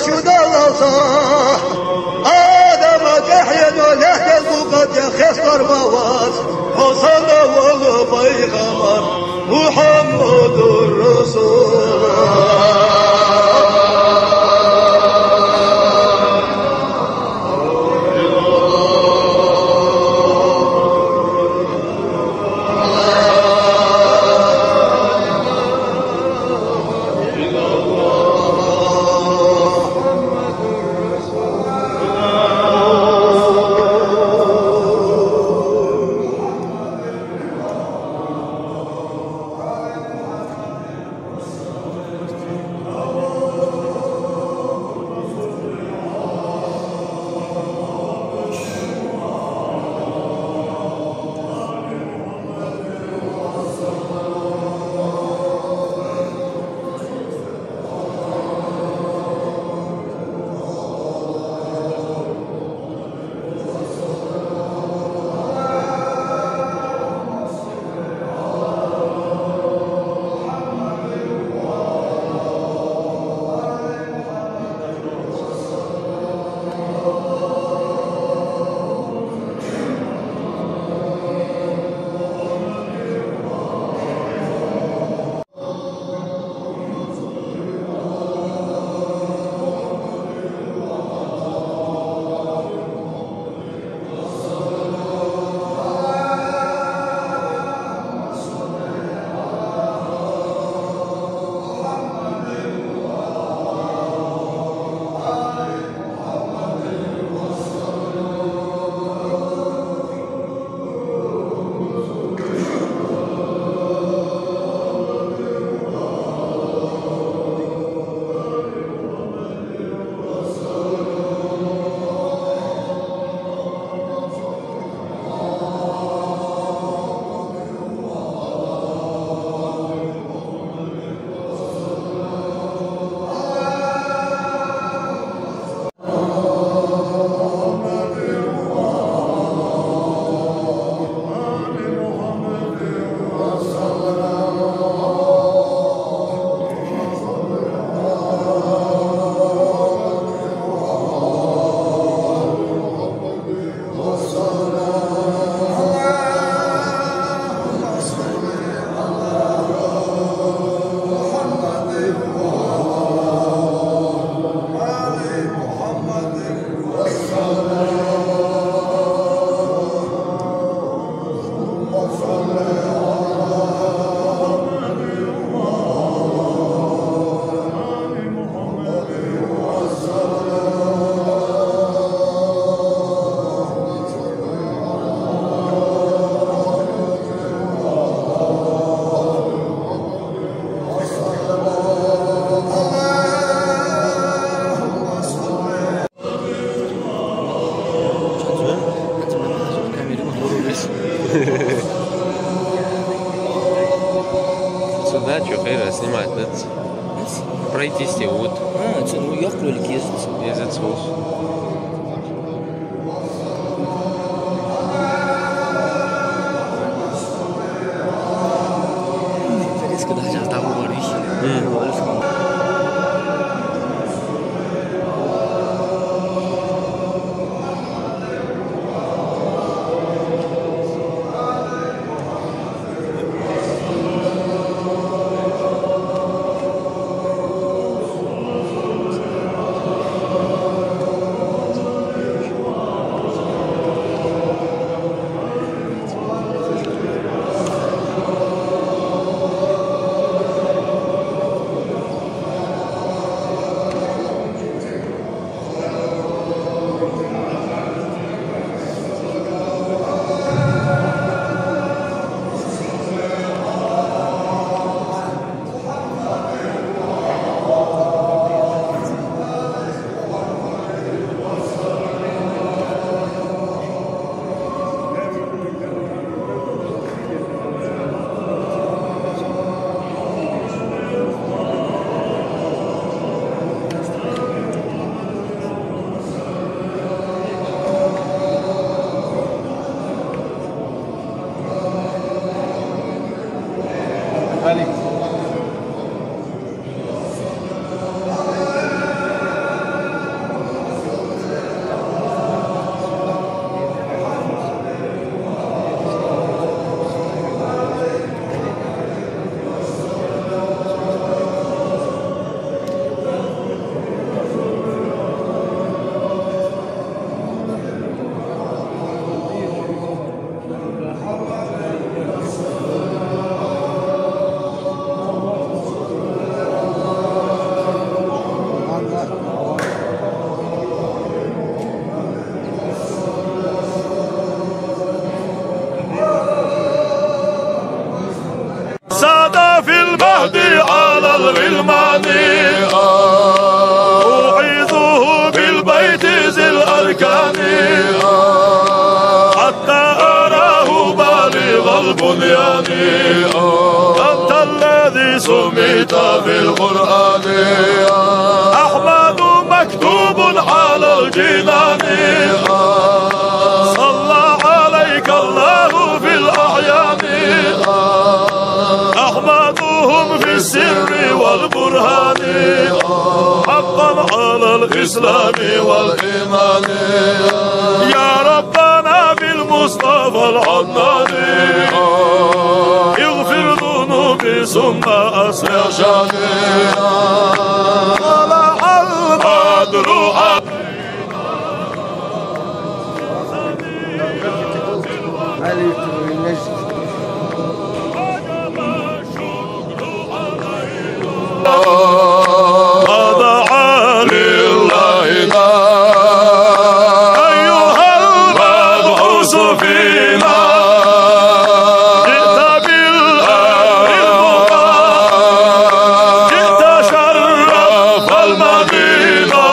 شد الله صح آدم تحيد له قلبك خسر مواز وصلى والله بيغمر محمد رسول الله Сюда, что хера снимать, да? Пройтись вот. Ну ёхлю или ездить? Ездить Резко даже там говоришь. الماني أعيذه بالبيت ذي الأركان حتى أراه بالغ البنيان أنت الذي سميت في القرآن أحمد مكتوب على الجنان صلى عليك الله في الأعيان أحمدهم في السر والبرهان حقا على الإسلام والإيمان يا ربنا بالمصطفى العدنان اغفر ذنوبي ثم أسرع شاني طلع البدر ودعا لله أيها المبعوث فينا جئت بالأمر المطاع جئت شرف المدينة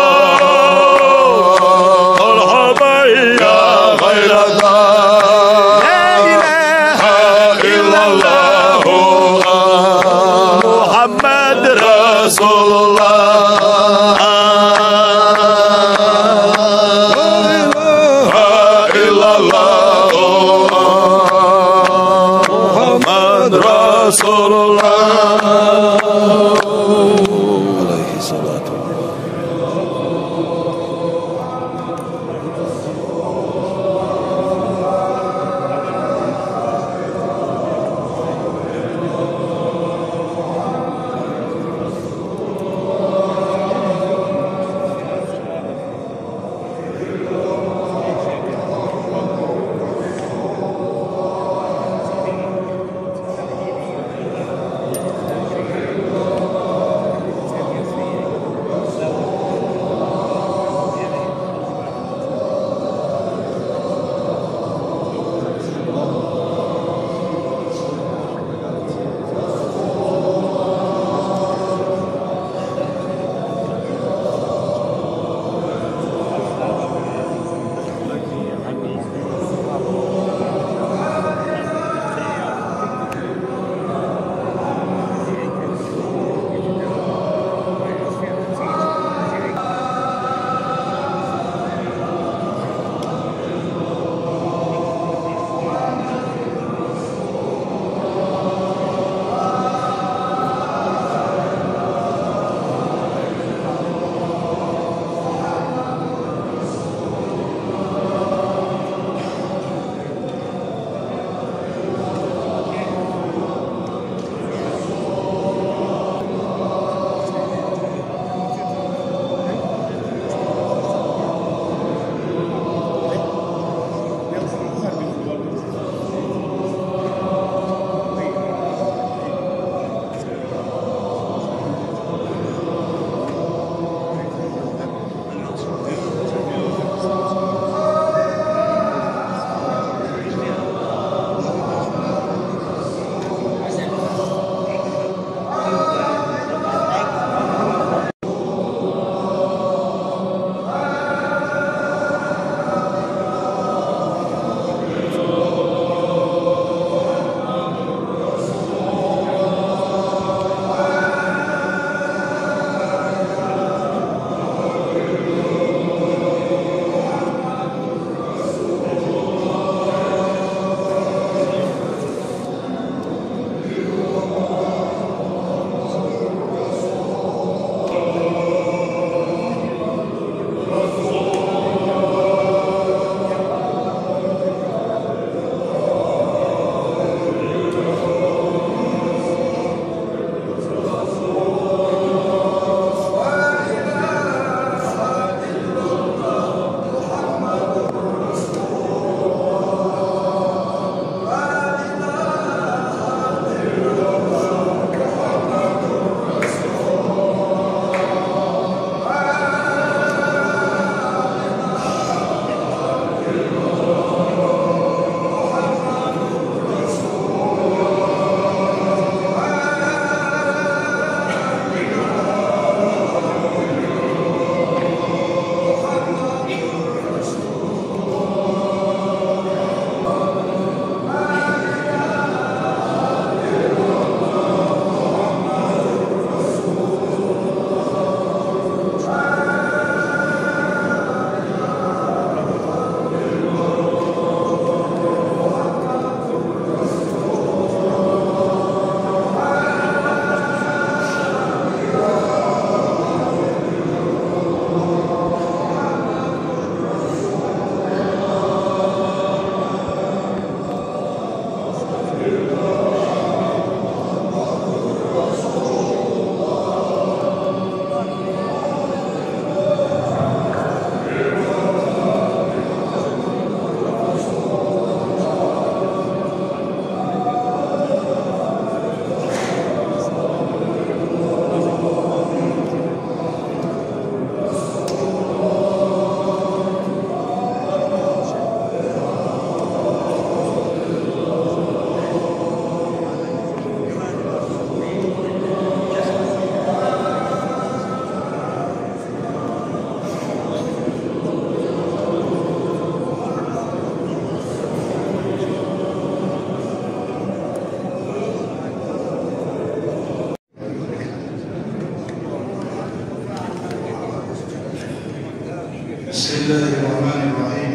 الله الرحمن الرحيم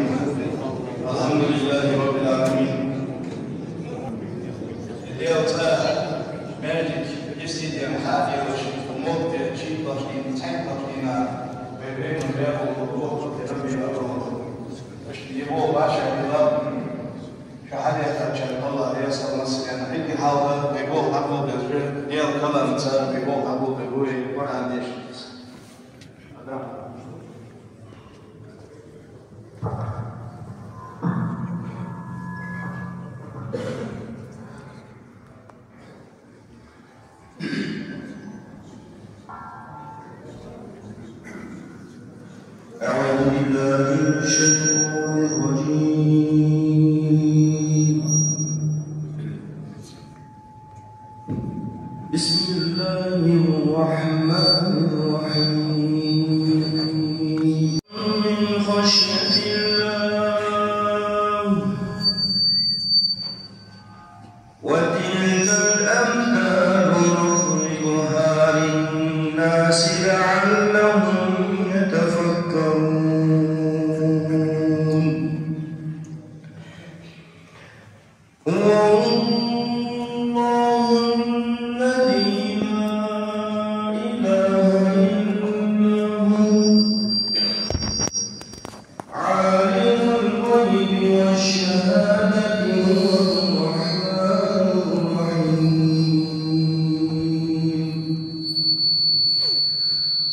الحمد لله رب العالمين. اليوم مالك يستدعي حاجة وموت شيء ضخم تحقق لنا بين الرياض والروح ربي الأرض يبغوا بعشر الله كحاجة ترجع الله يسأل نفسك أنا هيك حاضر بيبغوا حبوا بجري يوم كلام تسأل بيبغوا حبوا بجوي ولا عنديش أعوذ بالله من الشيطان الرجيم. بسم الله الرحمن الرحيم. من خشية الله وتلك الأمثال نضربها للناس لعلهم يتفكرون. هو الله الذي لا إله إلا هو عالم الغيب والشهادة هو الرحمن الرحيم.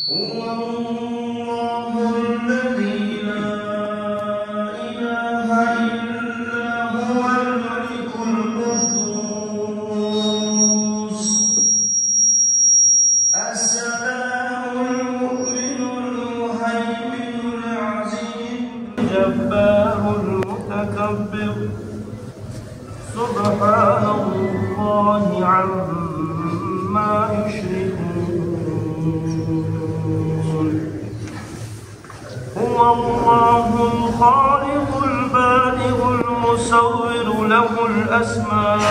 هو الله الذي لا إله إلا هو الملك القدوس السلام المؤمن المهيمن العزيز الجبار المتكبر سبحان الله عما يشركون. هو الله الخالق البارئ المصور له الأسماء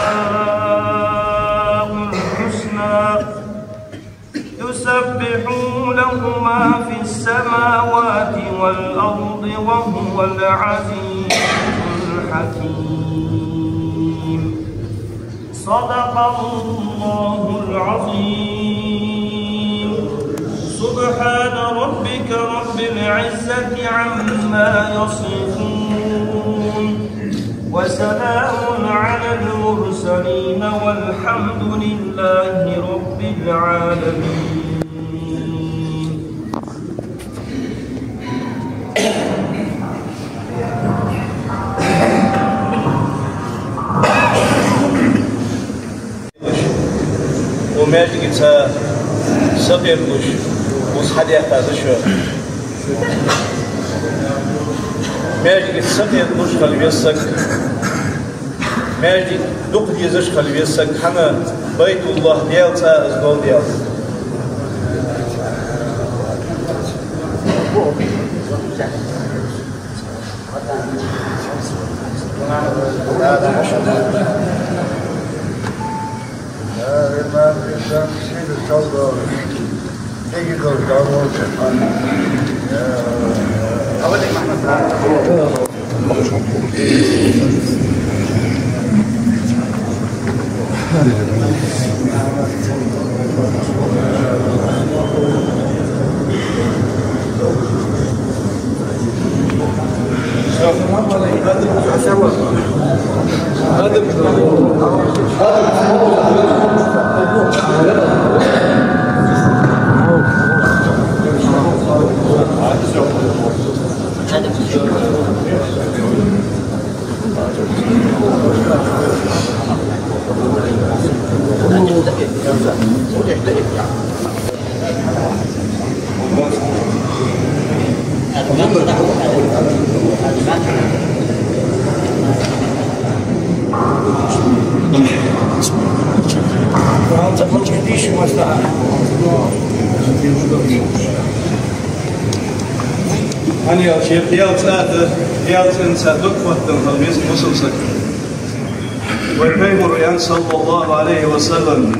الحسنى يسبح له ما في السماوات والأرض وهو العزيز الحكيم. صدق الله العظيم. سبحان ربك رب العزة عما يصفون وسلام على المرسلين والحمد لله رب العالمين. وماجي قلت صغير وش وصحدي هذا شو ماجي قلت صغير وش خلي يسك ماجي دق يزش خلي يسك حنا بيت الله ديالتا أزقول ديال أنا شيخ ديال ثلاثة ديال سنة دكتور الخميس مصلصك والبيمر صلى الله عليه وسلم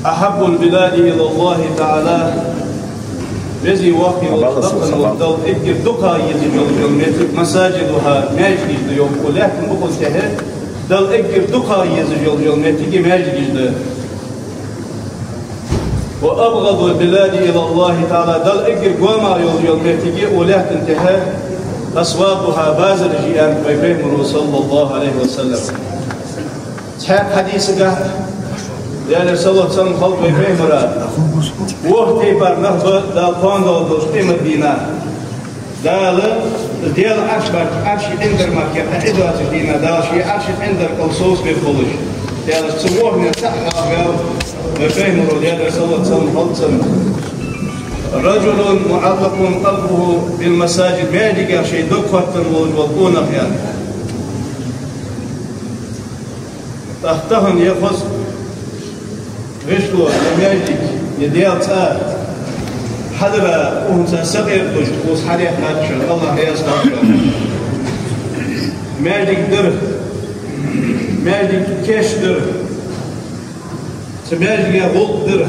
أحب البلاد إلى الله تعالى بزي وقت يوصل والدول إجر دقا يزجل متك مساجدها ماجد يوم ولكن بقول كه دل إجر دقا يزجل متك ماجد وأبغض البلاد إلى الله تعالى دل إجر قوما يزجل متك ولكن كه أصواتها بازر جيان بيفهم صلى الله عليه وسلم. تحب حديث قه يعني صلى الله عليه وسلم خلق بيفهم را وقتي بر نهبة دال قاندو دوستي مدينة دال ديال عرش اندر مكة عدوات الدينة دال شي عرش اندر قلصوص بيخلش ديال تسووه من تحت أغير بيفهم را ديال صلى الله عليه وسلم خلق رجل معلق قلبه بالمساجد ما يجي شيء دقة والبونة يعني تحتهم يخص غشلو لم يجي يديال تاء حضر وانت صغير وس حريق ناتشر الله يستغفر ما يجي در ما يجي كيش در ما يجي غلط در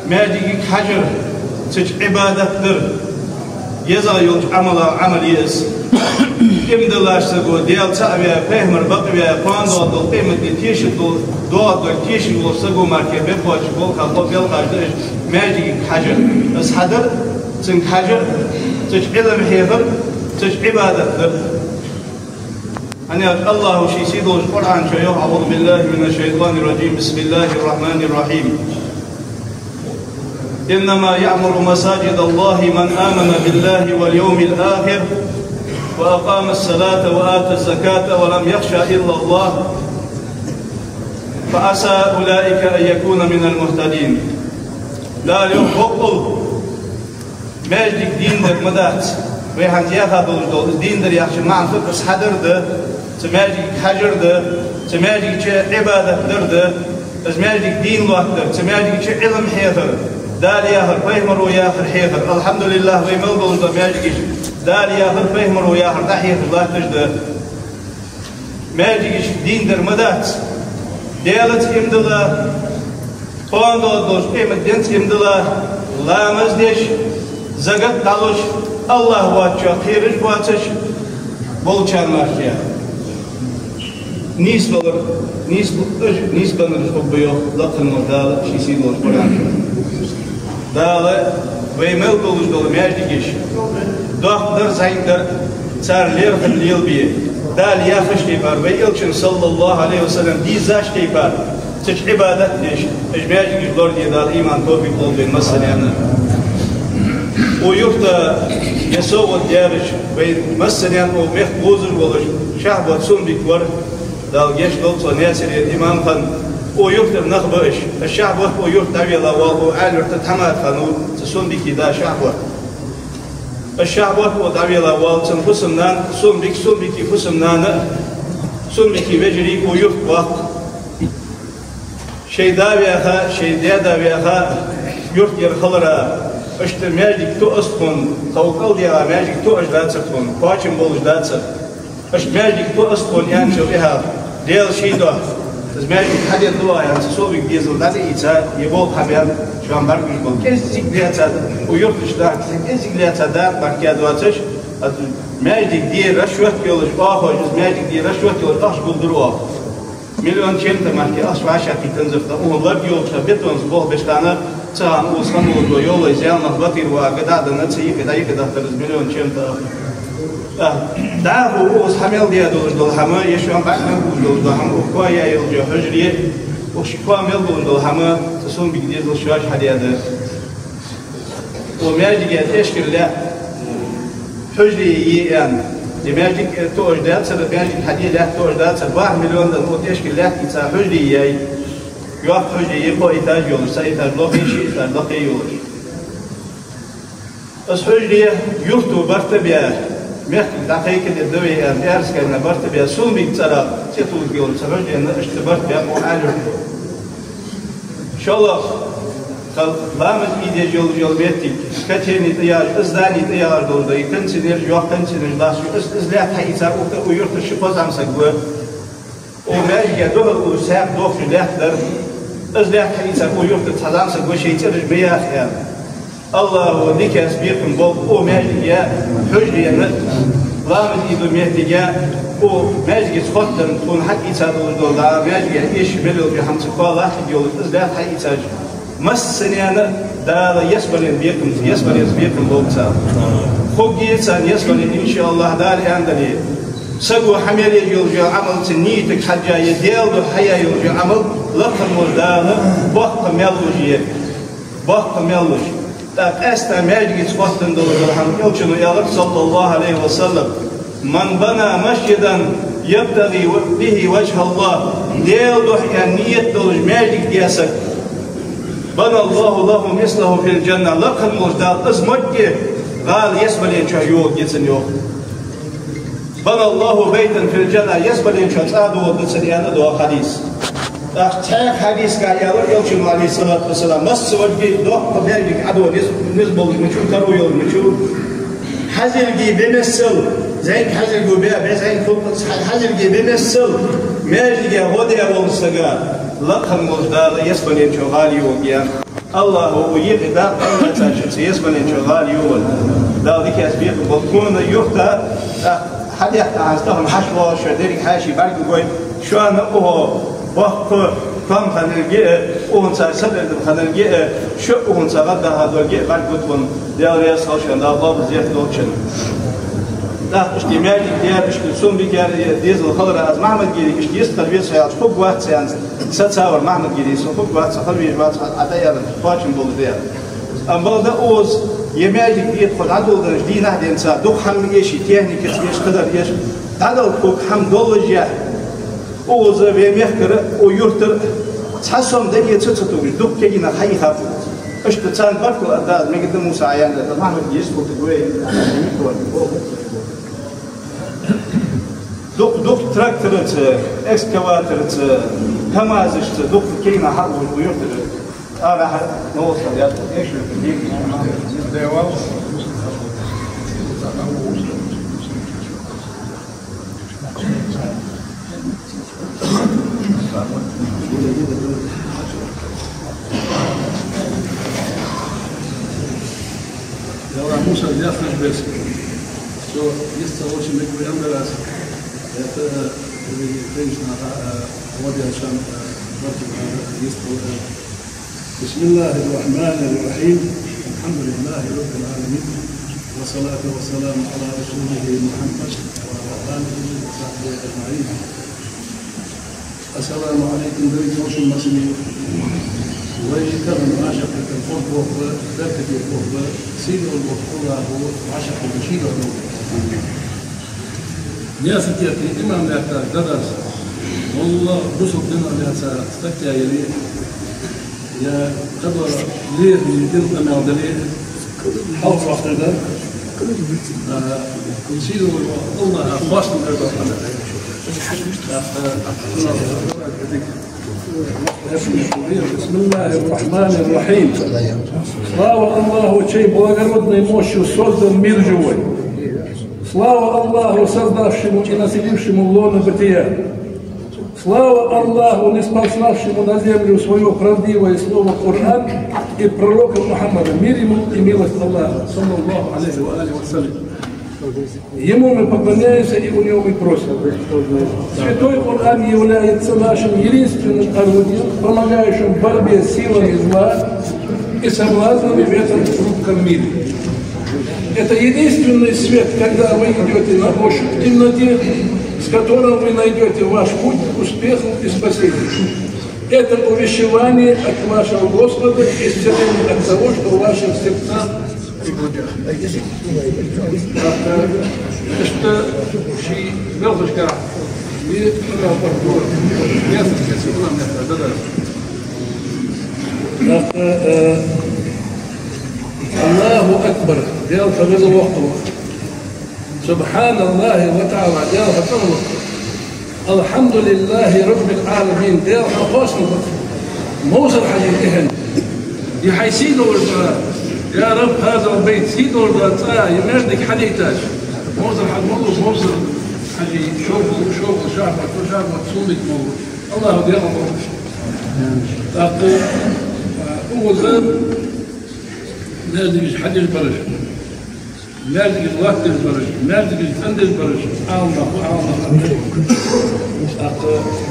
ما يجي حجر تج عبادة در يزا يوج عمل يس كم دلاش سقو ديال تأبيا فهمر بقبيا قاندو دل قيمة تيش دل دو تيش دل سقو ماركي بيبوش بول خلق بيل خاجدش ما يجي حجر بس حجر تن حجر تج علم حيفر تج عبادة در أنا الله شي سيدو القرآن شيوخ أعوذ بالله من الشيطان الرجيم بسم الله الرحمن الرحيم إنما يعمر مساجد الله من آمن بالله واليوم الآخر وأقام الصلاة وآتى الزكاة ولم يخشى إلا الله فعسى أولئك أن يكون من المهتدين لا اليوم بقل ما يجيك دين در مدات ويحان ياخذ الدين در يخشى معن فقس حدر ده تماجيك حجر ده تماجيك عبادة در ده تماجيك دين الوقت در تماجيك علم حيثر دال ياخر فهمر وياخر حيثر الحمد لله ويموضوع ده ماجيك دال ياخر فهمر وياخر تحيثر الله تجده ماجيك دين در مدات ديالت امدلا قاندو دوش قيمت دينت امدلا لا مزدش زغت دالوش الله واتشا خيرش واتش بولچان ماركيا نيس بلر نيس بلر حبيو لقن ودال شيسيدوش قران دال ويمل بولوش دول ماجديش دوخ در زايندر صار لير خليل بيه دال ياخش كيبار ويلشن صلى الله عليه وسلم دي زاش كيبار تش عبادت ديش اجماجي دور دي دال ايمان توفيق لول بين مسلمانا ويفتا يسوع الديارش بين مسلمان ومخ بوزر ولش شعب وتسون بكور دال جيش دول ناصر الامام خان ويفتا نخبش الشعب ويفتا ويلا وعالر تتحمل خانو تسون بكي دا شعب الشعب ودعوي الله والتن فسمنا سون بكي فسمنا سون بكي وجري ويف وقت شيء داويها شيء داويها يرت يرخلرا اشت ماجيك تو اسكن توقل ديا ماجيك تو اجدات سكن باشم بول اجدات اش ماجيك تو اسكن يعني شو بها ديال شيء ده از ماجيك حد يدوا يعني سو بك ديزل ده يتا يبول خبير شو عم برجع بقول كيف زيكليات ويرتش ده كيف زيكليات ده بركي دواتش ماجيك دي رشوت يولش باخوج ماجيك دي رشوت يولش اش بولدروا مليون كلمة ماركي اش واشا في تنزفتا وهو يول شبيتون زبوه بشتانا تان وصلنا ودو يول زيان نخبطير وقداد نتسي كدا يكدا تلز مليون كلمة دعاه وص حمل ديا دولش دول هما يشوان بعنا دول دول هما وكوايا يلجو حجريه وشكوا مل دول هما تسون بيجديز الشواش حديا ده وماجي قاعد اشكر لا حجري يعني دماجي تو اجداد سر ماجي حديا لا تو اجداد سر 1 مليون ده اشكر لا يتا حجري ياي يوقف حجري يبو ايتاج يولش سايتاج لوخي شي لوخي يولش اس حجري يفتو برتبيا مخ دقيقة الدوية أرس كنا برت بيا سوم بيتسرع تطول جول سرج إن اشتبرت بيا معالج إن شاء الله خل لامد إيدي جول بيتي كتير نتيار إزداني تيار دول ده يكن سنير جواه كن سنير لاش إزلات حيثا ويرت الشباز عم سجوا وما يجدوه وساب دوخ جلات در إزلات حيثا ويرت تحزام سجوا شيء ترج بيا خيال الله ديكاس بيكم بول او ماجيا حجري لامد إيدو مهتجا او ماجيا سخطر تكون حق يتسادل الدولار ماجيا إيش بلو بحمس الله يقول إزداد حق يتساج مسنيانا دار يسبرين بيكم بول تساد خوك يتسان يسبرين إن شاء الله دار عندني سقو حمير يرجع عمل تنيتك حاجة يديل حياة يرجع عمل لقم وردانا بحق ميلوش تاك استا ماجي تفضل دول الحمد يوشنو يا رب صلى الله عليه وسلم من بنى مسجدا يبتغي به وجه الله ديل يعني نية دول ماجي دياسك بنى الله له مثله في الجنة لقم وردان اسمجي قال يسبلين شايوك يتسنيوك بنى الله بيتا في الجنة يسبلين شايوك ودنسنيانا دو حديث تاك حديث قال يا رب يوشنو عليه الصلاة والسلام مس وجه دوح بيرجع عدو نسبة مشو ترو يوم مشو حزلجي بمثل زين حزلجي بيا زين حزلجي بمثل ماجي غودي أبو السجار لقم مجدار يسبلين شغالي وجيان الله هو يقدر أن تجلس يسبلين شغالي وول ذلك أسبيق بكون يخطأ حد يحتاج استهم حشوة شدير حاشي بعد يقول شو أنا وقت كم خنرجع أونسا سدد خنرجع شو أونسا غدا هذا الجع بعد قطبن ديار يسخشن دا الله بزيت دوتشن دا اجتماعي ديار بشكل بيجار ديزل الخضر از محمد جيري كش ديس تربية سياج خوب وقت سيانز ستساور محمد جيري خوب وقت تربية وقت عتايا فاشن بول ديار أم بعد أوز يماجي يدخل عدو درج دي نهدي إنسان دوك حم إيشي تيهني كتيش قدر إيش تعدل كوك حم دول جاه أوز بيميخكر ويرتر تحسهم دقيقة تتطور دوك كينا حي خاف إيش تتسان بركو أداز مقدم موسى عيان ده محمد يسبق تقوي دوك تراكترت إكسكافاترت همازشت دوك كينا حرب ويرتر أنا نوصل يا إيش موسى يخرج بس شو يستوى شيء من الأمراض это женщина وضع عشان يستوى بسم الله الرحمن الرحيم الحمد لله رب العالمين والصلاة والسلام على رسوله محمد وعلى آله وصحبه أجمعين السلام عليكم ورحمة الله وبركاته ويكرم عشق الفوق وذاكة الفوق سيد الوقوع هو عشق المشير ناس تياتي إمام لك درس والله بسط لنا لها ستكتيا يلي يا قدر ليه يتم أمام دليل حوص وقت ده سيد الله فاشل بسم الله الرحمن الرحيم слава Аллаху, чей благородной мощью создан мир живой. Слава Аллаху, создавшему и населившему лоно бытия. Слава Аллаху, ниспославшему на землю свое правдивое слово Коран и пророка Мухаммада, мир ему и милость Аллаха, саллаллаху алейхи ва алейхи ва саллям. Ему мы поклоняемся и у него мы просим. Святой Коран является нашим единственным орудием, помогающим в борьбе с силами зла и соблазнами в этом хрупком мире. Это единственный свет, когда вы идете на ощупь в темноте, с которым вы найдете ваш путь к успеху и спасению. Это увещевание от вашего Господа и исцеление от того, что в ваших сердцах и грудях. Это شيء بياخذ كلام. الله أكبر ديال فغيظ الوقت سبحان الله وتعالى ديال فغيظ الوقت الحمد لله رب العالمين ديال حقوصنا موصل حديثهن يحيسينه يا رب هذا البيت سيدو يمردك حديثاش موصل حد موصل حدي شوفوا شعبك وشعبك صومك موصل الله ديال موصل أقول هو نادي حدش برش نادي الوقت برش نادي الفند برش الله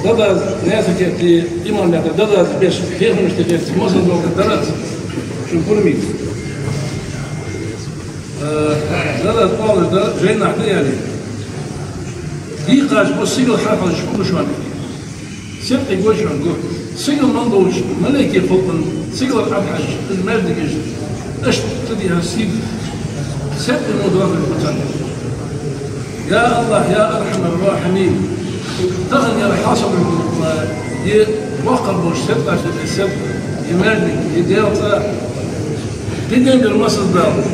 دادا ناس كي إيمان لا دادا بيش خير مش تكيت مصر لو دادا شو فرمي دادا طالع دادا جينا إحنا يعني دي قاش بس سيجل حافظ شو عندك سبت يقول شو نقول سيجل منضوج ملكي فوقن سيجل الأبحج المادج إيش تدي هالسيد سبت الموضوع المتن يا الله يا أرحم الراحمين تغني الحاصل وقر مش سبت عشان السبت يمادك يدير تدين المصر دار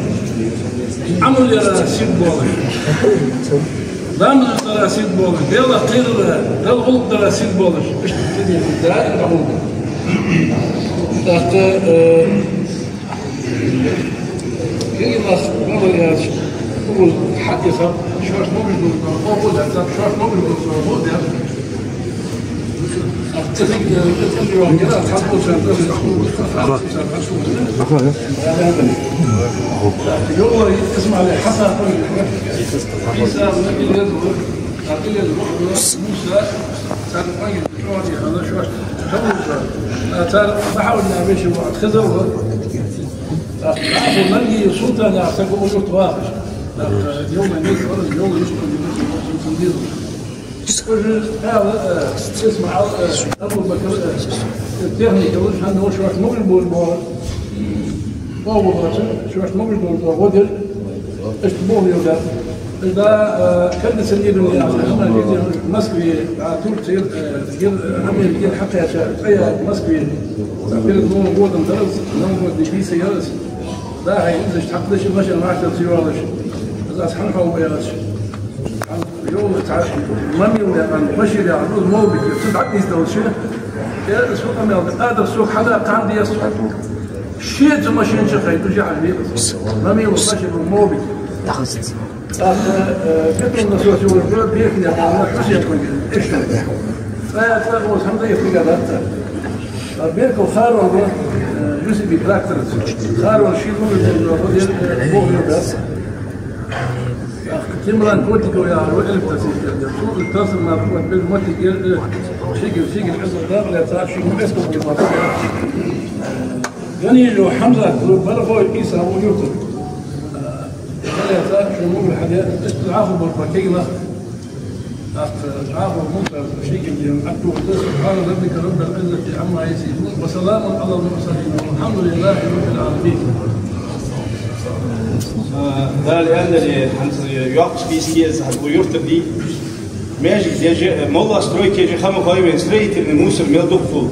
عمل يا سيد بوضي دام دراسيد بولش ديلا قير دل غلط دراسيد بولش ايش تدي دائما غلط تحت كي ناس قبل يا قبل حد يفهم شوش مو بيقول قبل ده شوش مو بيقول قبل ده اتفق تقول يوم كده تحطوا يلا اسمع لي حسن عيسى النبي يظهر أعطيه الروح موسى صار قيد شواري هذا شوار صار بحاول نعمل شيء واحد خذوا أخذ نلقي صوته أنا أعتقد أقول تواخش اليوم الناس ورد اليوم يسكن هذا اسمع أبو بكر التكنيك يقول عنده شوار مقل بول وهو شوار مقل بول ودل اشتبوه يوجد إذا كان سنيد مسكوي عطول تصير عمل يجي حقها شيء مسكوي تعبير مو موجود درس موجود في سيارة لا هي إذا تحققش ماشي معك تصير إذا سحنها وبيارش يوم تعرف مامي ولا ماشي اللي عروض مو بتبعت يستوي شيء يا السوق ما هذا السوق حدا عندي السوق شيء ماشي نشقي ترجع على البيت مامي وماشي مو بي كتر الناس يقولون البلد بيكني على ماشي يكون إيش فتلاقوا الحمد لله في قدرته بيركوا خاروا يوسف بتراكتر خاروا الشيء مو بس تمرن كوتيكو يا رويل بتسيك شو التصل مع قوة بالموتي شيء الحزب ده لا تعرف شيء مو اسمه بالموتي يعني لو حمزة برفوا الكيسة ويوتر لا تعرف شو مو الحاجات استعافوا بالبكيلة استعافوا ممكن شيء اللي أكتب سبحان ربك رب العزة عما يصفون وسلام على المرسلين والحمد لله رب العالمين. Där ändrar hans jaktspis har gjort det. Magic det molla ströke jag kommer på en straight till Musa med doktor.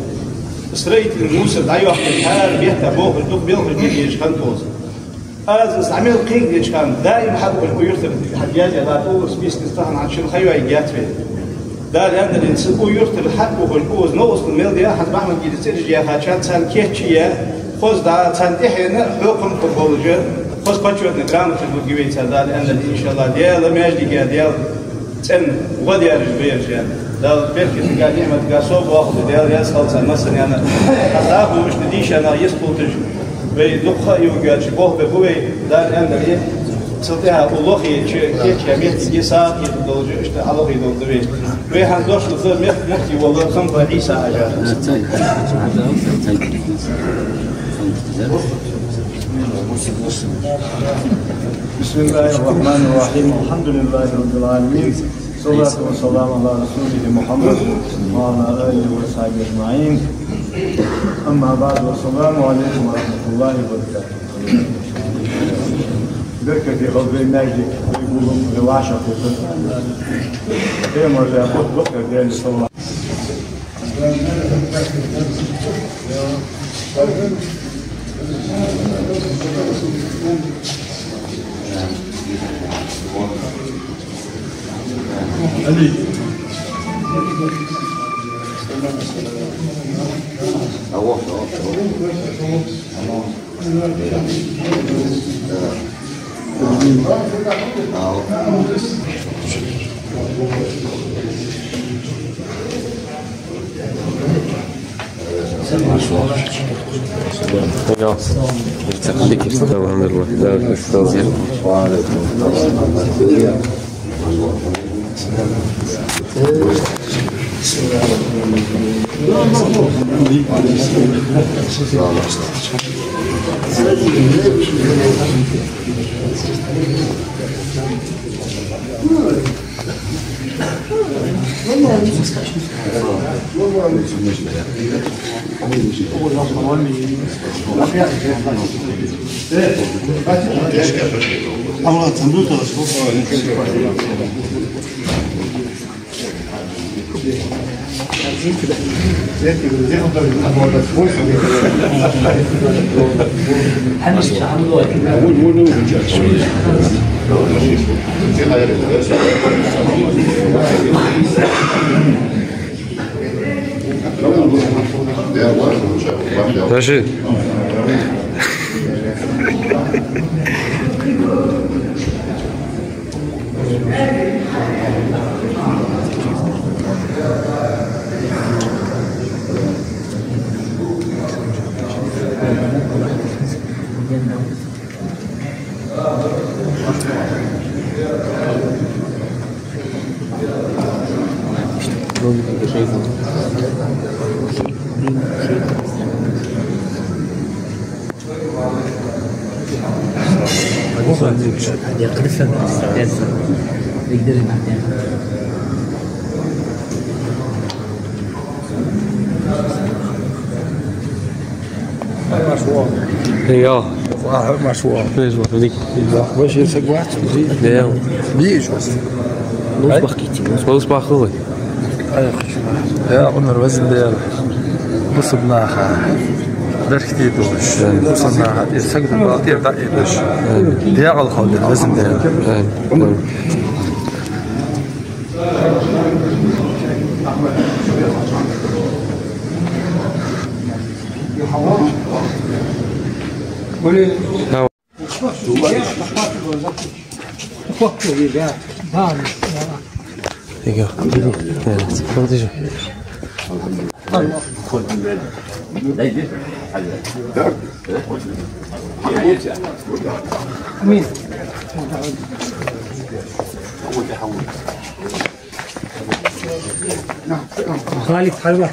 Straight till Musa där jag har beta bok dok bild det jag kan på. از عمل قيد ايش كان دائما حد ويرتب حاجات لا تو سبيس تستهن عن شنو خيو ايجات في دار عندنا نسبو يرتب حد وهالكوز نوص الميل دي حد بعمل جديد سيرجي هاشات سان كيتشيا خوز دا سان احنا حكم قبولجه خوز باتشو نجرام تقولي دار عندنا ان شاء الله ديال ماجدي ديال تن غادي يرجع بيرجع دار بيرك قاعد يعمل قاصوب واخذ ديال يسال مثلا انا اخاف مش نديش انا يسقط ويدخل يوجد شبه بقوي دار عندنا صدقها الله كي كمية جسات يدل جشت على يدل دوي ويهندوش لصير مختي والله خم بعيسى أجا بسم الله الرحمن الرحيم الحمد لله رب العالمين صلاة والسلام على رسوله محمد وعلى آله وصحبه أجمعين أما بعد والسلام عليكم ورحمة الله وبركاته. بركة في قلبي ماجد ويقولون بالعشاء في مرة يقول بكرة ديال الصلاة. علي يخليك يستوى الحمد لله. لا يستوى. ماشي. يقرصن يقدر ينعدل. ايوه مشروع ليش وحدك باش يسق واحد لا بيجوا نصبح كيتي نصبح خوي يا قلنا الوزن ديالو بص بناخا دركتي دوش وصلنا يسق الباطير دايش ديال الخول الوزن ديالو خالد حلوة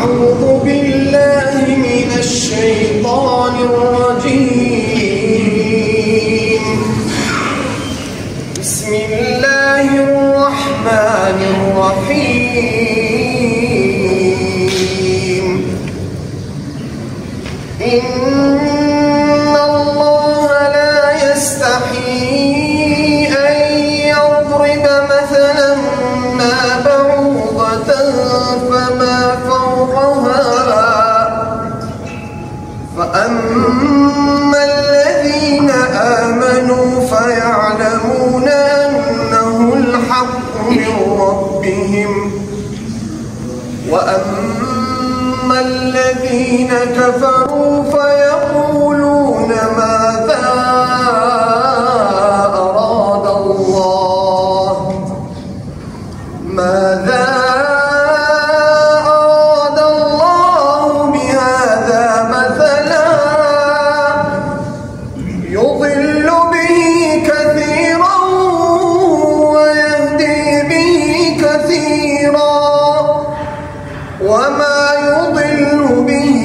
أعوذ بالله إن الله لا يستحيي أن يضرب مثلا ما بعوضة فما فوقها فأما الذين آمنوا فيعلمون أنه الحق من ربهم وأما الذين كفروا فيقولون ماذا أراد الله بهذا مثلا يضل به كثيرا ويهدي به كثيرا وما يضل به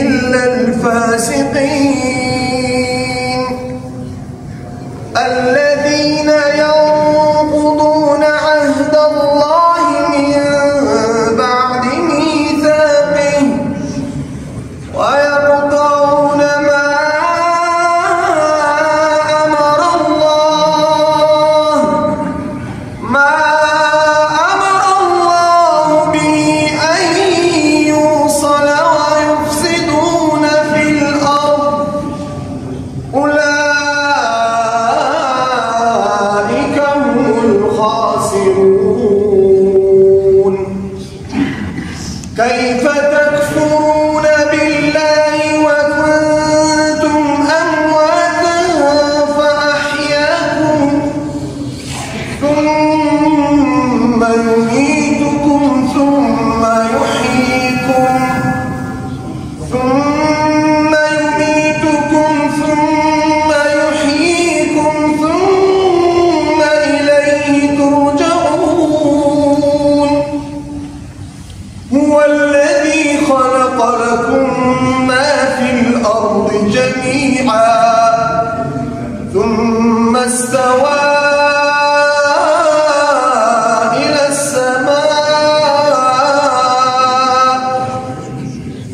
إلا الفاسقين الذين ينقضون عهد الله من بعد ميثاقه ويقطعون ما أمر الله به أن يوصل ويفسدون في الأرض أولئك هم الخاسرون كيف تكفرون بالله وكنتم أمواتا فأحياكم ثم يميتكم ثم يحييكم ثم إليه ترجعون هو الذي خلق لكم ما في الأرض جميعا ثم استوى إلى السماء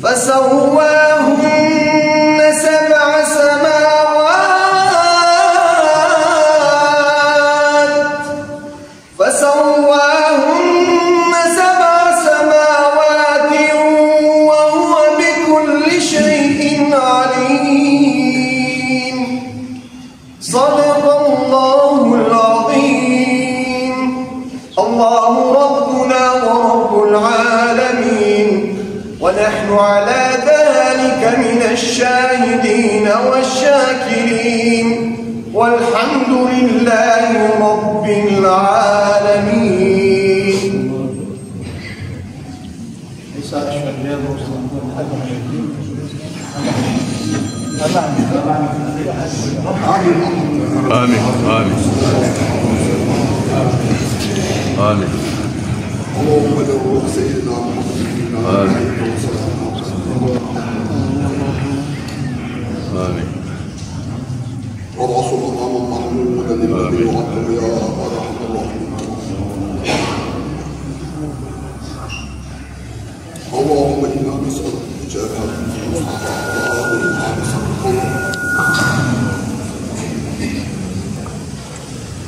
فسواهن سبع سماوات وهو بكل شيء عليم صدق الله العظيم الله ربنا ورب العالمين ونحن على ذلك من الشاهدين والشاكرين والحمد لله رب العالمين آمين آمين آمين اللهم له سيدنا محمد آمين والرسول امام محمود الذي يعظم يا ارحم الراحمين اللهم انا نسالك اجابه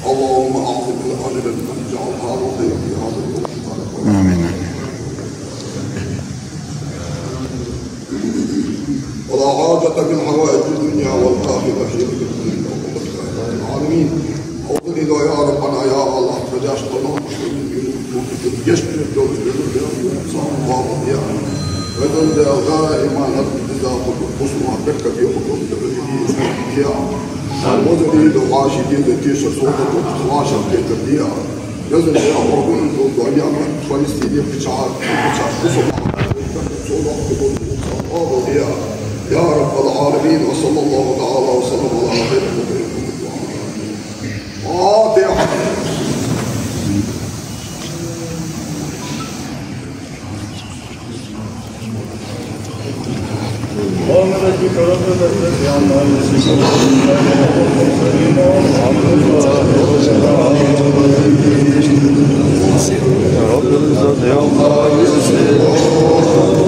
اللهم اعظم العالم من جعلها رضيا في هذا اليوم آمين ولا حاجة من حوائج الدنيا والآخرة هي لك العالمين أوضل يا ربنا يا الله فجاش طلاب يشتري الدولة الله يا وذل غائما نبدا خصوصا بك في خطوط الدنيا وذل الغاشدين التي صوتك وتخواشا في الدنيا يزل يا ربنا الدنيا فلسطين بشعار يا رب العالمين وصلى الله تعالى وسلم على خير فاتحة اللهم لك ربنا الذي عما يصفون رب العزة عما يصفون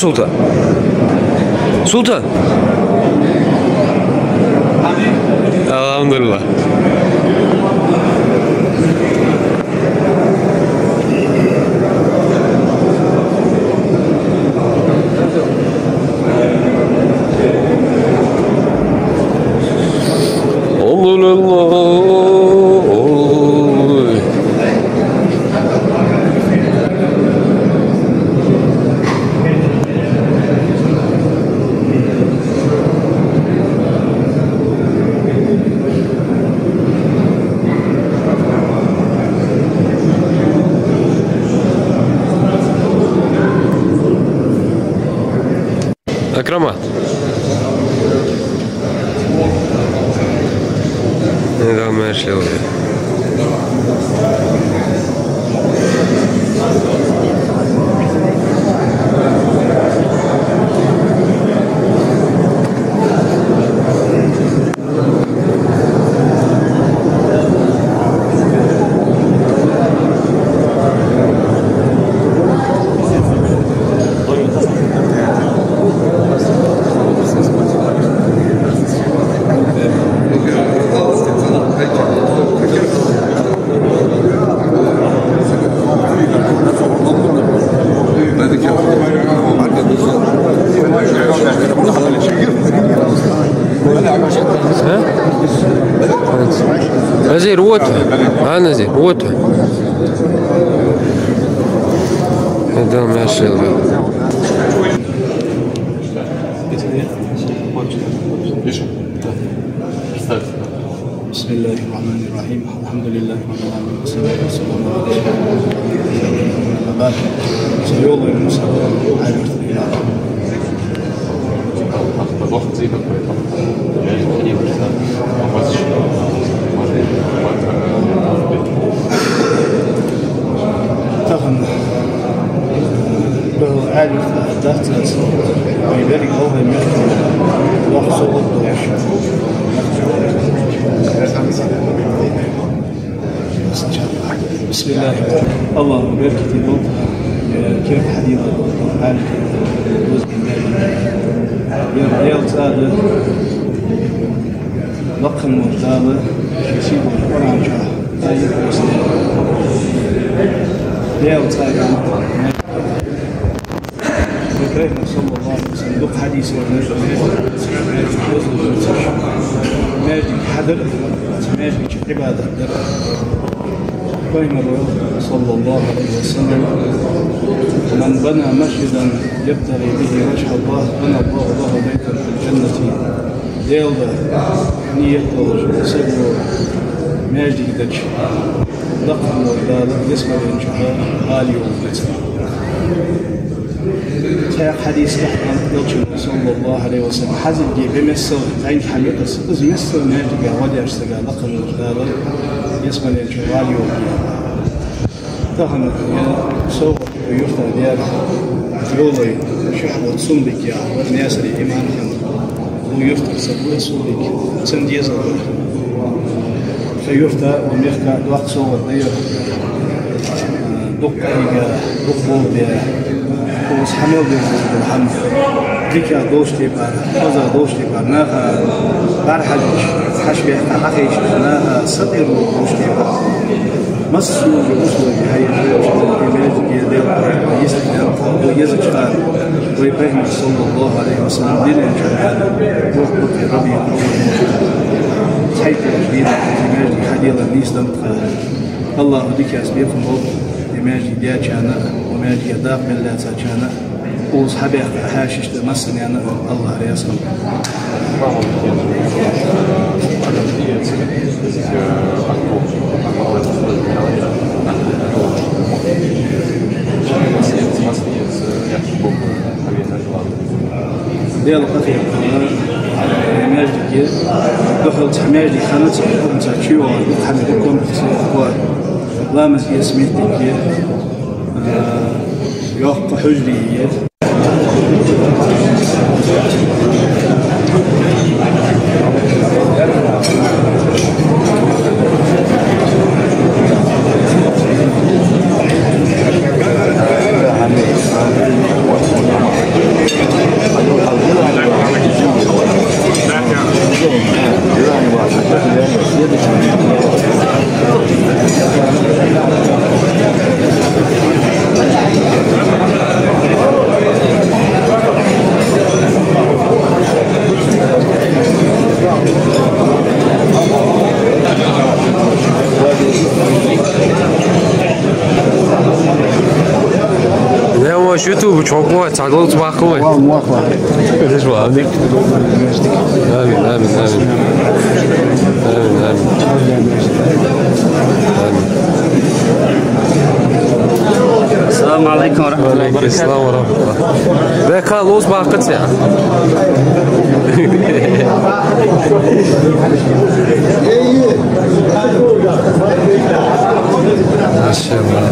Sultan. Sultan. Elhamdülillah. أكرمه إذا ماشي نزير ووتها نزير ووتها هذا ماشي بسم الله الرحمن الرحيم الحمد لله رب العالمين والصلاة والسلام على رسول الله بعد سيوضع المسلمين على تخن له عالي تحت ولذلك هو يمكن يحصل بسم الله اللهم بارك في موتها كيف حديث عن جزء من الرياض هذا رقم مرتبة يسيب القرآن جاء آية المسلم رياض هذا ذكرنا صلى الله عليه وسلم دق حديث ماجد حذر ماجد عبادة بين صلى الله عليه وسلم من بنى مسجدا يبتغي به وجه الله بنى الله له بيتا في الجنة ديلدا نيته سبب ماجد دج دقم وذلك يسمى الانشاء عالي ومتسع تاق حديث رحمة يلجم صلى الله عليه وسلم حزل جي بمسر عين حميقة إذ مسر ماجد ودي أشتغى دقم وذلك يسمى الانشاء عالي ومتسع تهم سوق يفتح ديال يولي شحوة صندق يا والناس اللي إيمان ويفتح سبوة صندق سنديز فيفتح وميخكا وقت سوق ديال دق أيجا دق بول ديال وصحمل بالحمد ذيك دوشتي بار هذا دوشتي بار ناها بار حشبي حقيش ناها صدر دوشتي بار مسؤول مسؤول هاي الإيمان يدل يستمر ويزجر ويبين صلى الله عليه وسلم لنا جميعا وقت ربي حيث الدين الإيمان هذه الناس لم الله ذيك أسبيكم إيمان ديا كان وما يداق من لا تجانا وصحابي حاشش تمسني أنا الله يسلم ديال القضية ماجد دخل تحماجي خانت تشيوا حمدكم لا مزي اسمي تكي يوق حجري يوتيوب تشوفوه تعالوا تباخوه ليش ما عندك آمين آمين آمين آمين آمين السلام عليكم ورحمة الله وبركاته. السلام ورحمة الله. ذاك لوز باقت يا ما شاء الله.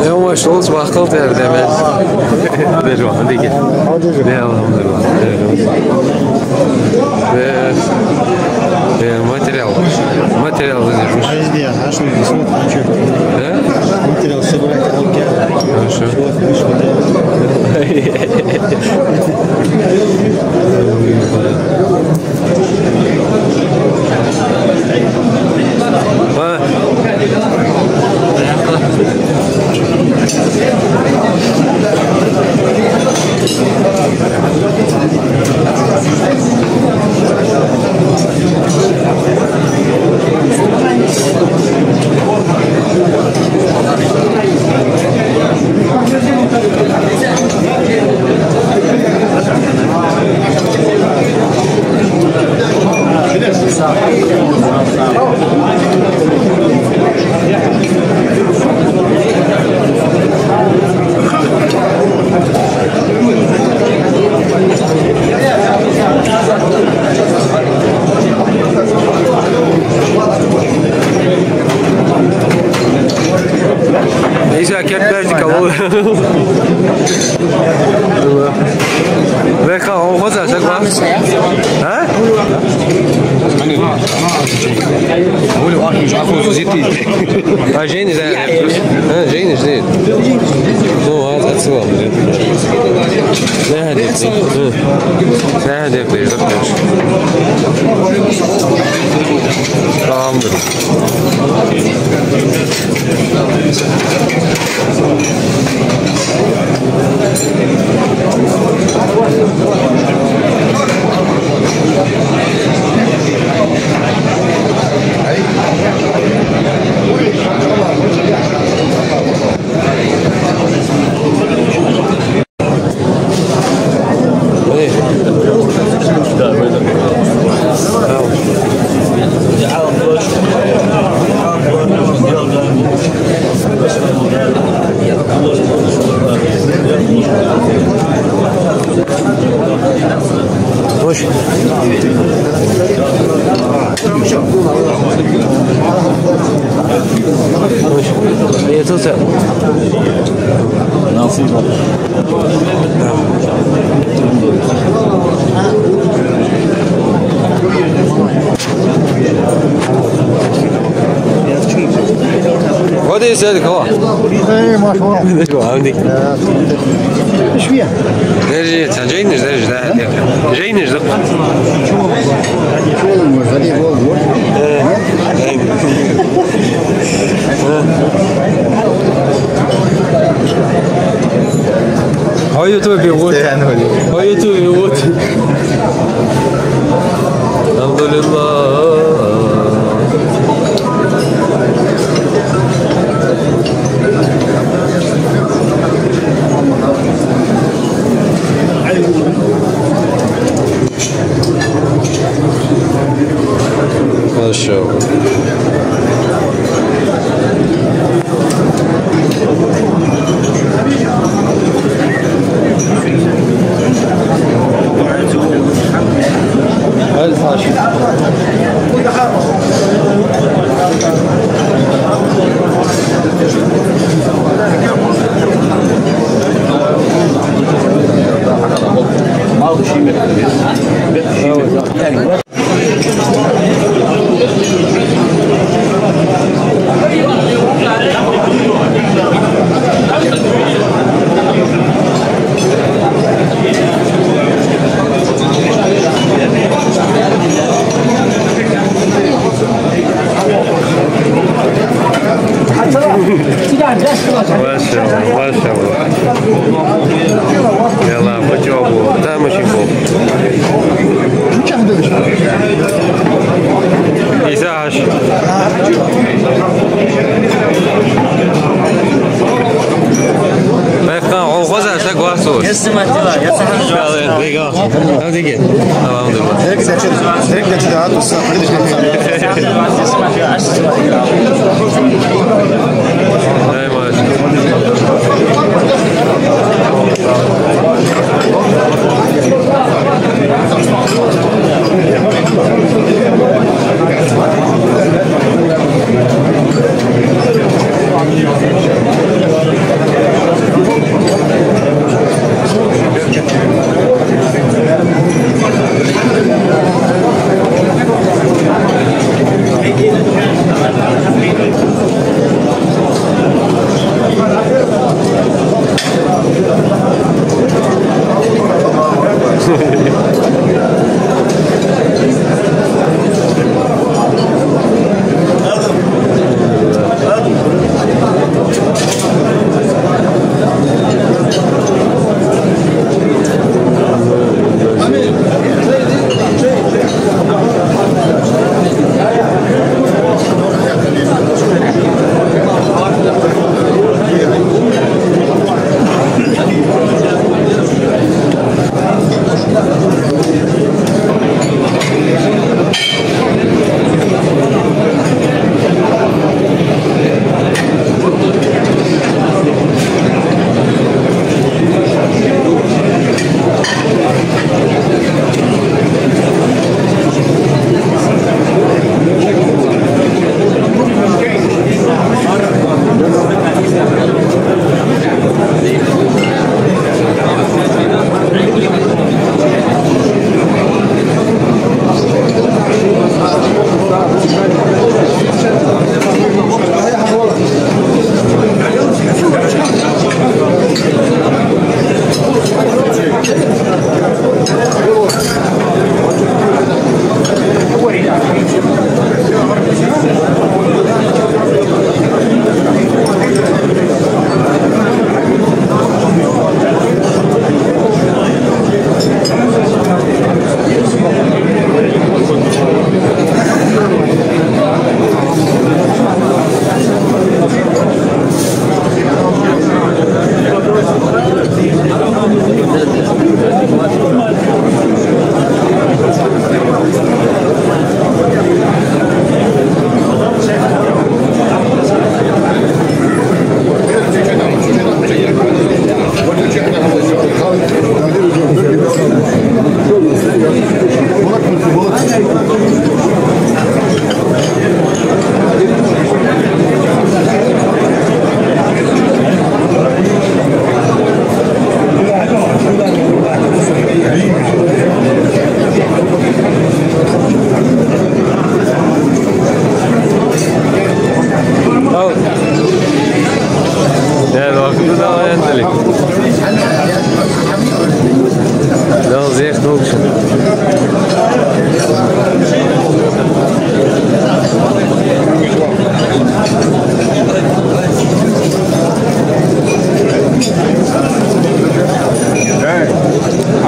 اليوم شلوز باقت يا دمج. دجوا عندك. لا الحمد لله. материал материал собрать хорошо إذا كان بارك الله ذاك هو غزة شكله ها؟ قولوا مش عارفين زيتي جايين زين جايين جديد هو هذا تسوى لا هديك لا هديك الحمد لله هذا يسألك هو. ايه ما شاء الله. ايوه عندك. ايش فيها؟ درجة جايين درجة جايين نجد. شو المرتدي هو هو؟ هاي يوتيوب يوت. هاي يوتيوب يوت. الحمد لله. ما شاء الله. ما شاء الله يلا بجوابه ده ماشي فوق يساعش بقى غوزة شكوى صوت يسمع تلا يسمع دقيقة دقيقة الحمد لله هيك ده الصح عليك لا زيك دوكش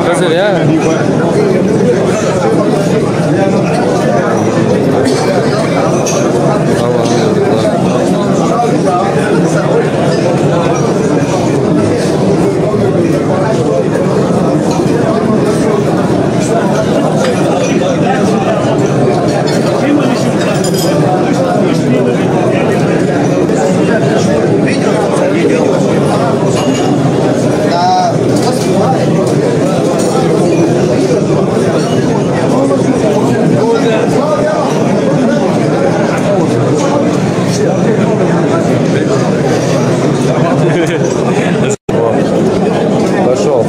كسر يا Пошел.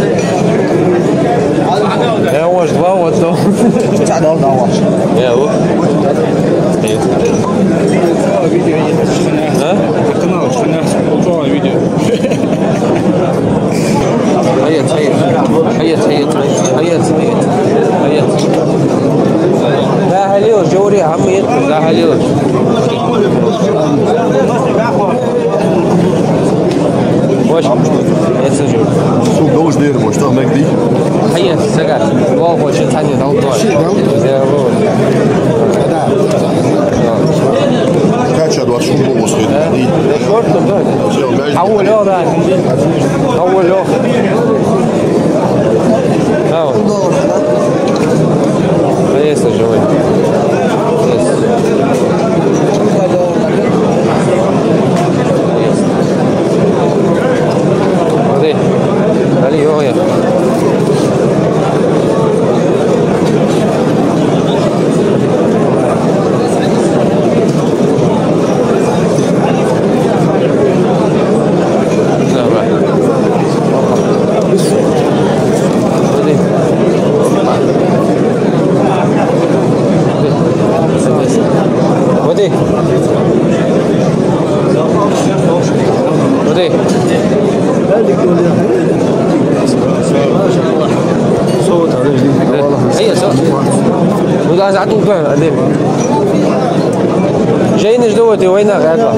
Я уж два вот то. Я вот. А? Канал, что на видео. حيات لا هليوش جوري عمي لا هليوش واش يتسجل شو دوش دير واش تاع ماكدي حيات سكات واش تاني داو كاتشا دوار شو بو وصلت اول يوم اول يوم هاو هي سجوي هذه هذه هو جايين جدوتي وينك هذا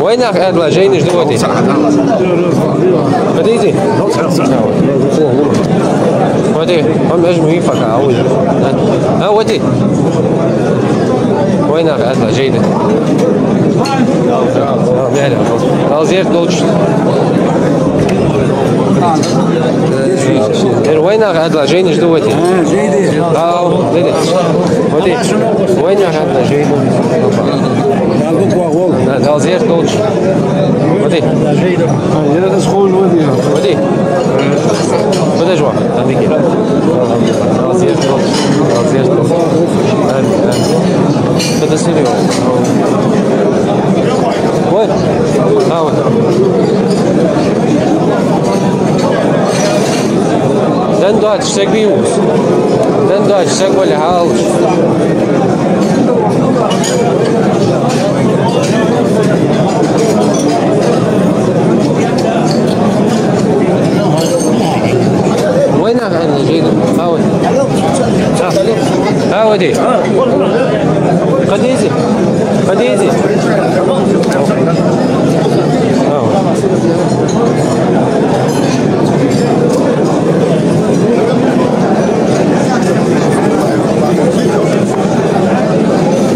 وينك هذا جايين جدوتي بديتي ودي هم اجمع يفك عاود ها ودي وينك هذا جيده ماله زير دوتش وينك هذا جايين جدوتي جيده ودي وينك هذا جيده لا زير دوتش ودي يلا تسخون ودي بدأ جوا هذيك راسية راسية بدأ سيريو وين هاون دن داش سكبيوس دن داش سكول هاوس وينك عن الجيد؟ هاوي هاوي دي قديزي قديزي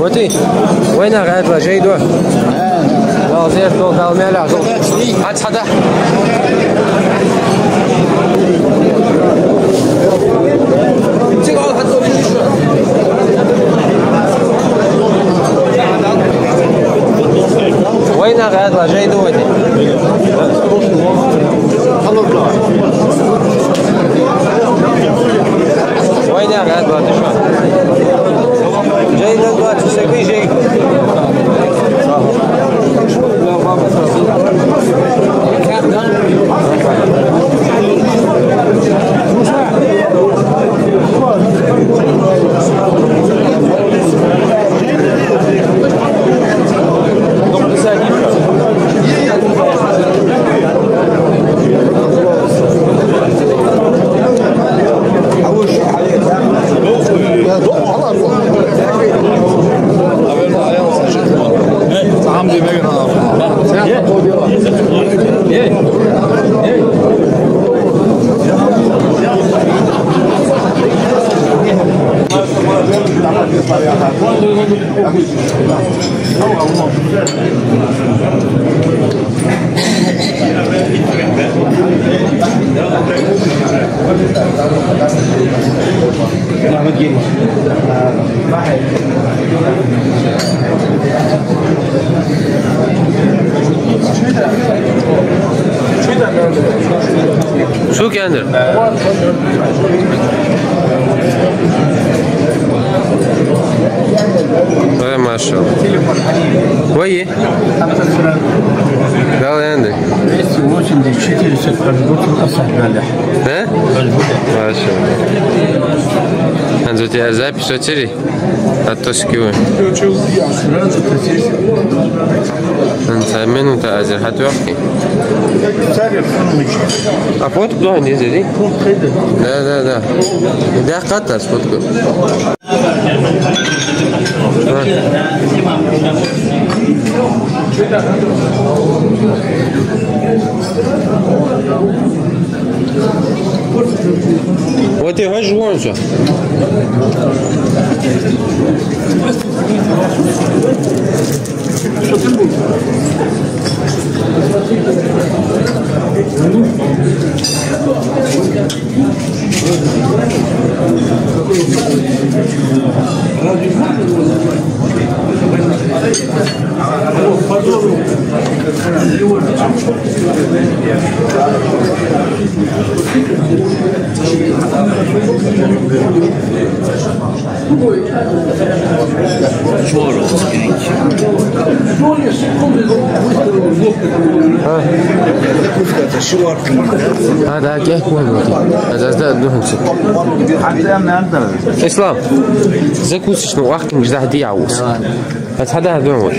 وتي وينك هذا جيد؟ لا زير تو قال ما لا هات حدا وين هذا جاي دوتي وين قاعد بعد شو جاي دلوقتي تسوي شيء شو كان ما شاء الله وي قال عندك ها ما شاء الله انت тебя запись отели оттоскиваю انت минута азер хатвахи а фотку да не зери да да قطع фотку Вот и гожонча. Что ты будешь? هذا كيف هو هذا دهن إسلام زكوس شنو واحد مش ده دي عوز هذا دهن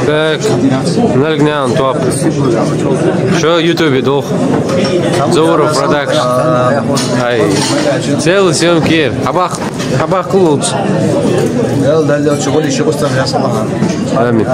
Так, нальгнян топ. Что YouTube дух? Зоров продакшн. Ай, целый съемки. Хабах лучше. يلا ده اللي شغل لي شغل استنى يا صلاح امين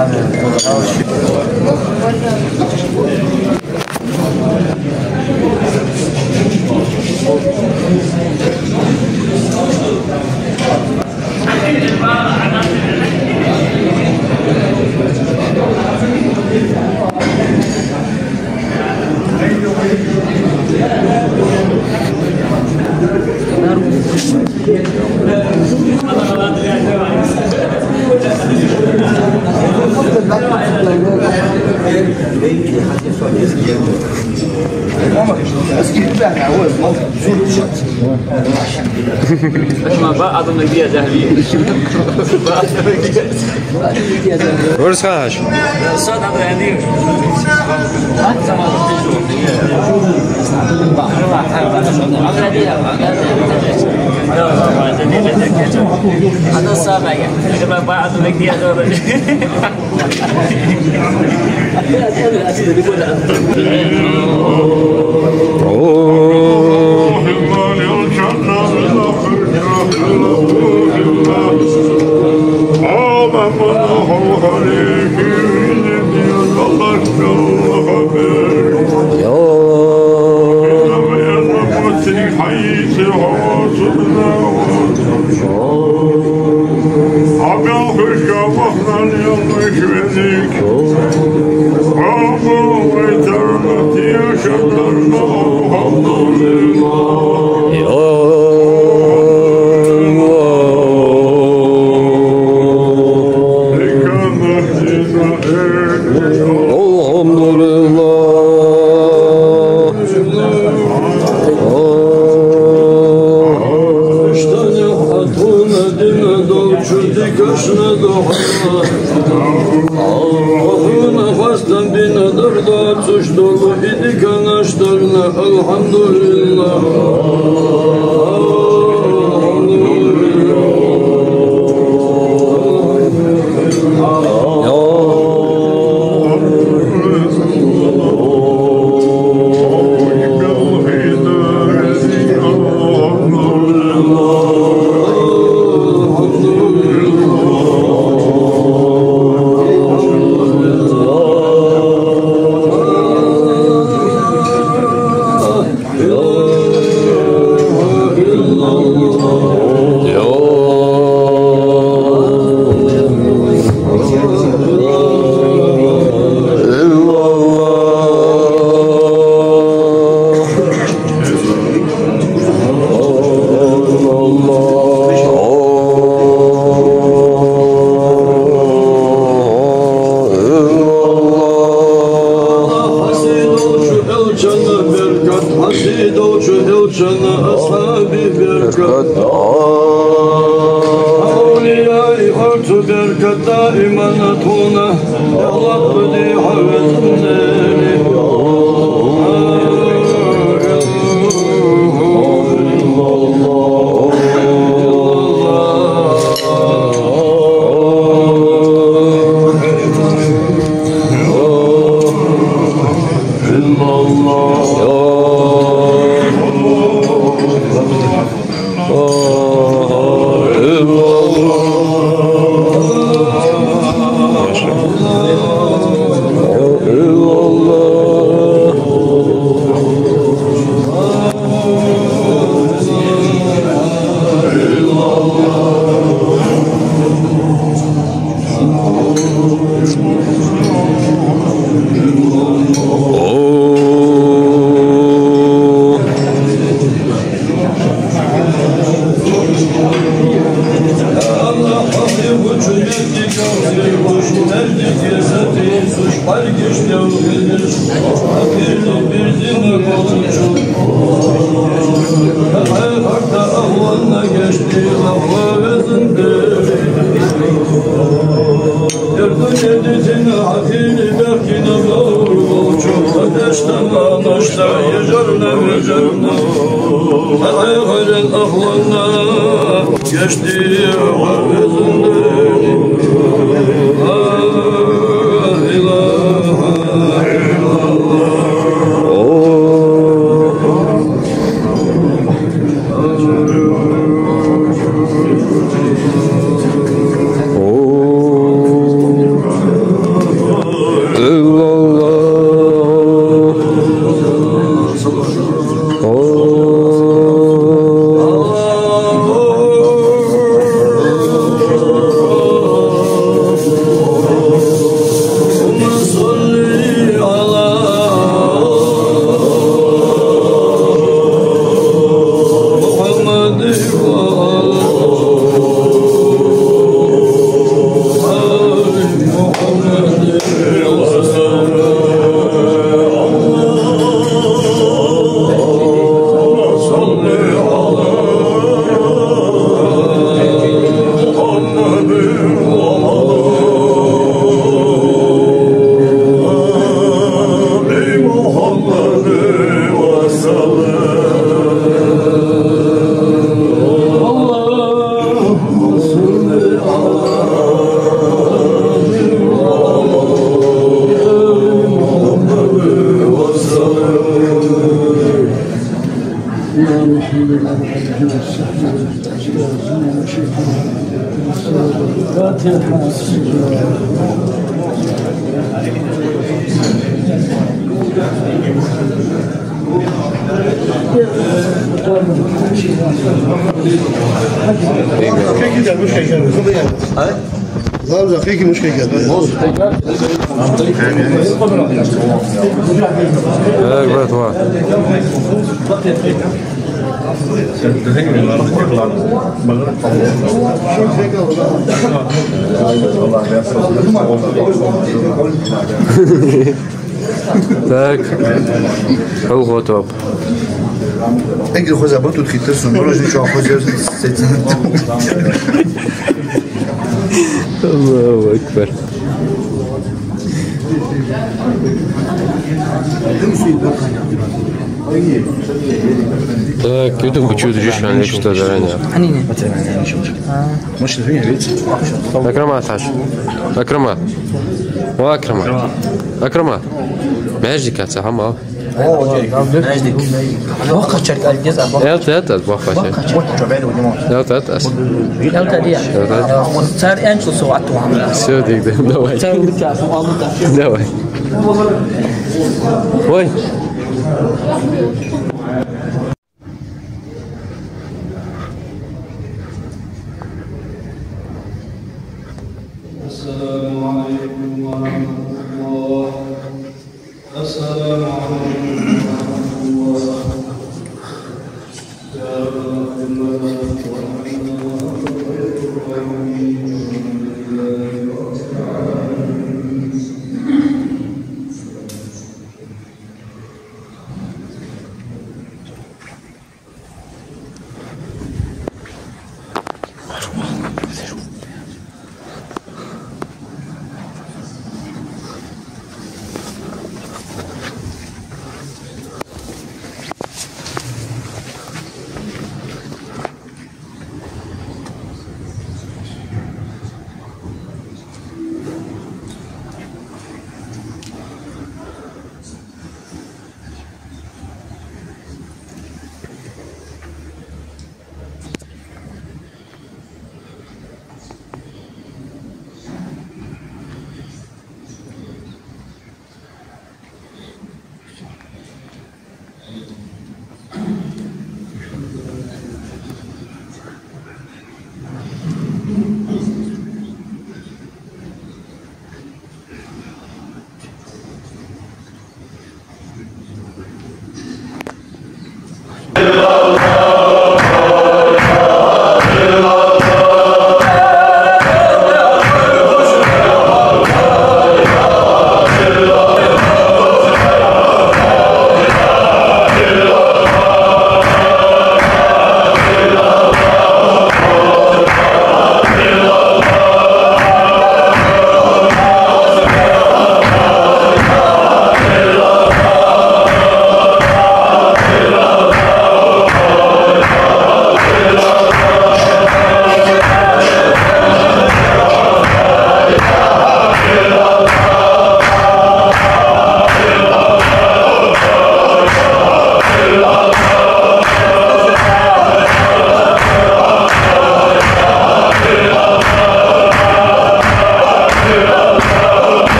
Where's Hash? هذا صعب يا جماعة بعض الذي هذا لا دقيقة مش كده بات واحد Tak. Hoe goed op. Ik doe gewoon dat het is een roze zo gewoon zitten. Allahu Akbar. Так, видим, почему ты жишь, они что заранее. Они не. مش الدنيا بيت. أكرمات عش. أكرمات. وأكرمات. أكرمات. ماجدك يا سحما. ماجدك. وقت شركة الجزء. يلا وقت. يلا يلا دي. صار أنشل سوعته عمله. سودي ده نوعي. نوعي. وين؟